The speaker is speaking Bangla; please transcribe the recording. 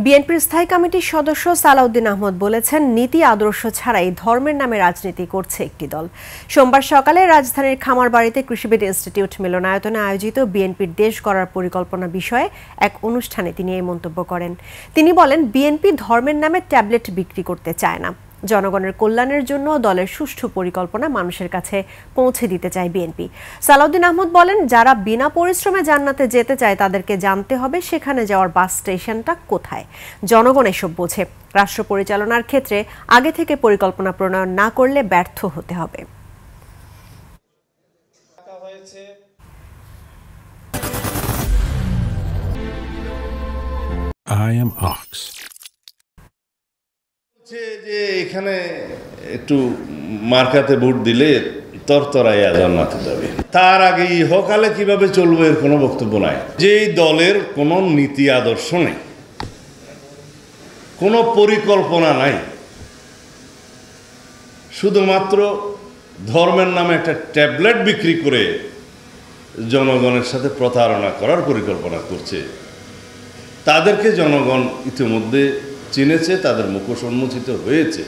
বিএনপির স্থায়ী কমিটির সদস্য সালাউদ্দিন আহমদ বলেছেন, নীতি আদর্শ ছাড়াই ধর্মের নামে রাজনীতি করছে একটি দল। সোমবার সকালে রাজধানীর খামারবাড়িতে কৃষিবিদ ইনস্টিটিউট মিলনায়তনে আয়োজিত বিএনপির দেশ গড়ার পরিকল্পনা বিষয়ে এক অনুষ্ঠানে তিনি এই মন্তব্য করেন। তিনি বলেন, বিএনপি ধর্মের নামে ট্যাবলেট বিক্রি করতে চায় না। জনগণের কল্যাণের জন্য দলের সুষ্ঠু পরিকল্পনা মানুষের কাছে পৌঁছে দিতে চায় বিএনপি। সালাউদ্দিন আহমদ বলেন, যারা বিনা পরিশ্রমে জান্নাতে যেতে চায় তাদেরকে জানতে হবে সেখানে যাওয়ার বাস স্টেশনটা কোথায়। জনগণ এসব বোঝে। রাষ্ট্র পরিচালনার ক্ষেত্রে আগে থেকে পরিকল্পনা প্রণয়ন না করলে ব্যর্থ হতে হবে। I am Ox. যে এখানে একটু মার্কাতে ভোট দিলে তরতরাইয়া জান্নাতে যাবে, তার আগে ইহকালে কিভাবে চলবে এর কোনো বক্তব্য নাই। যে দলের কোনো নীতি আদর্শ নেই, কোনো পরিকল্পনা নাই, শুধুমাত্র ধর্মের নামে একটা ট্যাবলেট বিক্রি করে জনগণের সাথে প্রতারণা করার পরিকল্পনা করছে, তাদেরকে জনগণ ইতিমধ্যে চিনেছে, তাদের মুখোশ উন্মোচিত হয়েছে।